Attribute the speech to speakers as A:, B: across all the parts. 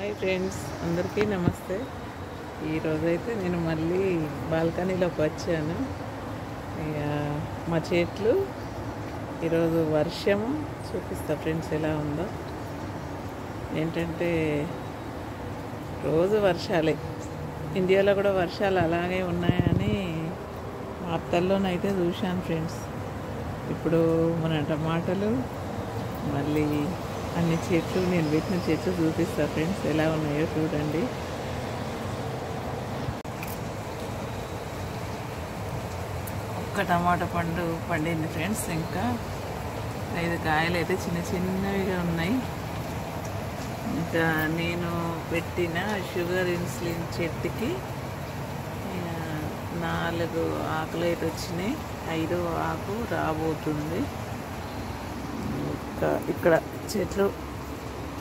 A: Hi friends, అందరికీ నమస్తే. ఈరోజైతే నేను మళ్ళీ బాల్కనీలోకి వచ్చాను. ఇక మా చెట్లు ఈరోజు వర్షము చూపిస్తా ఫ్రెండ్స్ ఎలా ఉందో. ఏంటంటే రోజు వర్షాలే, ఇండియాలో కూడా వర్షాలు అలాగే ఉన్నాయని వార్తల్లోనైతే చూశాను ఫ్రెండ్స్. ఇప్పుడు మన టమాటాలు మళ్ళీ అన్ని చెట్లు, నేను పెట్టిన చెట్లు చూపిస్తా ఫ్రెండ్స్ ఎలా ఉన్నాయో చూడండి. ఒక్క టమాటా పండు పండింది ఫ్రెండ్స్. ఇంకా 5 కాయలు అయితే చిన్న చిన్నవిగా ఉన్నాయి. ఇంకా నేను పెట్టిన షుగర్ ఇన్సులిన్ చెట్టుకి 4 ఆకులు అయితే వచ్చినాయి. 5వ ఆకు రాబోతుంది. ఇక్కడ చెట్లు,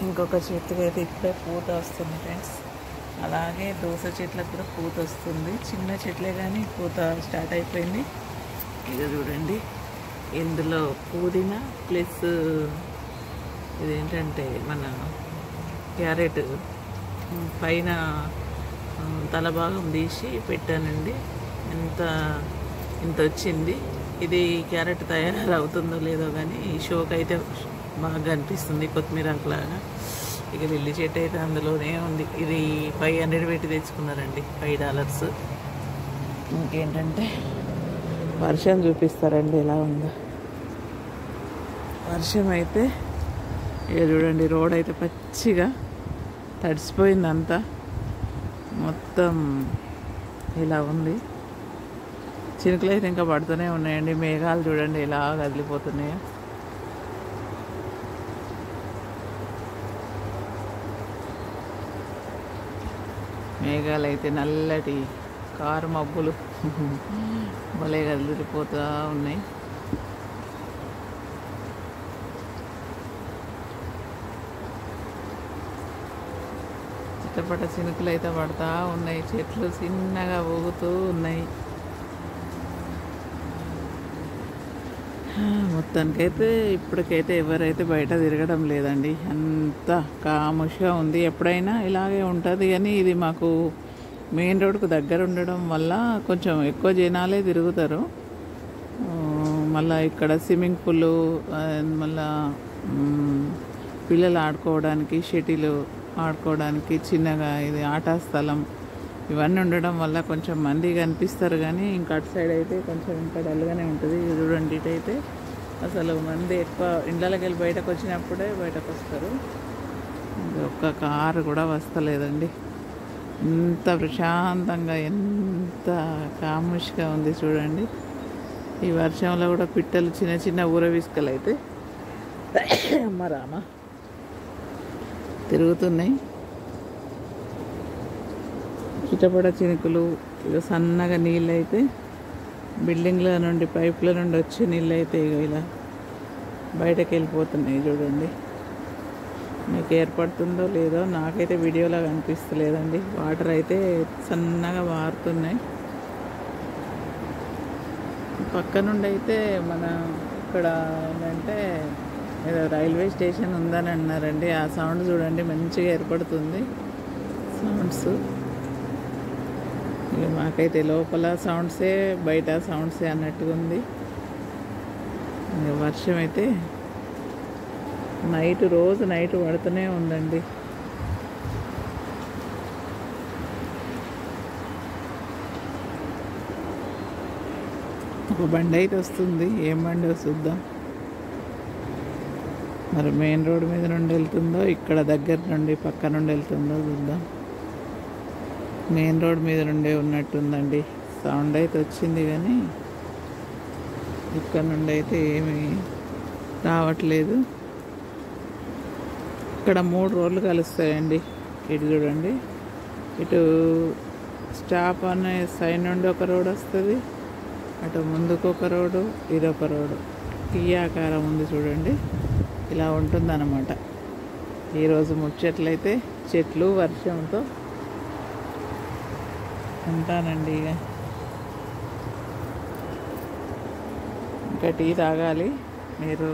A: ఇంకొక చెట్టుకి అయితే ఇప్పుడే పూత వస్తుంది ఫ్రెండ్స్. అలాగే దోస చెట్లకు కూడా పూత వస్తుంది. చిన్న చెట్లే కానీ పూత స్టార్ట్ అయిపోయింది. ఇక చూడండి, ఇందులో పుదీనా ప్లస్ ఇదేంటంటే మన క్యారెట్ పైన తల భాగం తీసి పెట్టానండి. ఇంత వచ్చింది. ఇది క్యారెట్ తయారవుతుందో లేదో కానీ ఈ షోకి అయితే బాగా అనిపిస్తుంది, కొత్తిమీర ఆకులాగా. ఇక లిల్లీ చెట్టు అయితే అందులోనే ఉంది. ఇది 500 పెట్టి తెచ్చుకున్నారండి, $5. ఇంకేంటంటే వర్షం చూపిస్తారండి ఎలా ఉందో. వర్షం అయితే ఇక చూడండి, రోడ్ అయితే పచ్చిగా తడిసిపోయింది అంతా, మొత్తం ఇలా ఉంది. చినుకులు అయితే ఇంకా పడుతూనే ఉన్నాయండి. మేఘాలు చూడండి ఎలా కదిలిపోతున్నాయో. మేఘాలు అయితే నల్లటి కారు మబ్బులు భలే కదిలిపోతూ ఉన్నాయి. చిట్టపట్ట చినుకులు అయితే పడుతూ ఉన్నాయి. చెట్లు చిన్నగా ఊగుతూ ఉన్నాయి. మొత్తానికైతే ఇప్పటికైతే ఎవరైతే బయట తిరగడం లేదండి, అంతా కాముష్గా ఉంది. ఎప్పుడైనా ఇలాగే ఉంటుంది, కానీ ఇది మాకు మెయిన్ రోడ్కు దగ్గర ఉండడం వల్ల కొంచెం ఎక్కువ జనాలే తిరుగుతారు. మళ్ళీ ఇక్కడ స్విమ్మింగ్ పూల్, మళ్ళా పిల్లలు ఆడుకోవడానికి షటిల్ ఆడుకోవడానికి చిన్నగా ఇది ఆట స్థలం, ఇవన్నీ ఉండడం వల్ల కొంచెం మంది కనిపిస్తారు. కానీ ఇంకా అటు సైడ్ అయితే కొంచెం ఇంకా డల్గానే ఉంటుంది. చూడండి, ఇటైతే అసలు మంది ఎక్కువ ఇండ్లకి వెళ్ళి బయటకు వచ్చినప్పుడే బయటకు వస్తారు. ఒక్క కారు కూడా వస్తలేదండి. ఎంత ప్రశాంతంగా, ఎంత కాముష్గా ఉంది చూడండి. ఈ వర్షంలో కూడా పిట్టలు, చిన్న చిన్న ఊరవిసుకలు అయితే అమ్మ రామ తిరుగుతున్నాయి. చిటపడ చినుకులు, ఇక సన్నగా నీళ్ళు అయితే బిల్డింగ్ల నుండి, పైపుల నుండి వచ్చే నీళ్ళు అయితే ఇక ఇలా బయటకు వెళ్ళిపోతున్నాయి. చూడండి, మీకు ఏర్పడుతుందో లేదో, నాకైతే వీడియోలో కనిపిస్తలేదండి. వాటర్ అయితే సన్నగా మారుతున్నాయి. పక్క నుండి అయితే మన ఇక్కడ ఏంటంటే ఏదో రైల్వే స్టేషన్ ఉందని అన్నారండి. ఆ సౌండ్ చూడండి మంచిగా ఏర్పడుతుంది, సౌండ్స్. ఇక మాకైతే లోపల సౌండ్సే, బయట సౌండ్సే అన్నట్టుగా ఉంది. వర్షం అయితే రోజు నైట్ పడుతూనే ఉందండి. ఒక బండి అయితే వస్తుంది, ఏం బండి చూద్దాం. మరి మెయిన్ రోడ్ మీద నుండి వెళ్తుందో, ఇక్కడ దగ్గర నుండి పక్క నుండి వెళ్తుందో చూద్దాం. మెయిన్ రోడ్ మీద నుండే ఉన్నట్టుందండి. సౌండ్ అయితే వచ్చింది, కానీ ఇక్కడ నుండి అయితే ఏమీ రావట్లేదు. ఇక్కడ 3 రోడ్లు కలుస్తాయండి. ఇటు చూడండి, ఇటు స్టాప్ అనే సైడ్ నుండి ఒక రోడ్ వస్తుంది, అటు ముందుకు ఒక రోడ్డు, ఇదొక రోడ్డు, టీ ఆకారం ఉంది చూడండి. ఇలా ఉంటుందన్నమాట. ఈరోజు ముచ్చట్లయితే చెట్లు వర్షంతో ఉంటానండి. ఇక ఇంకా టీ తాగాలి. మీరు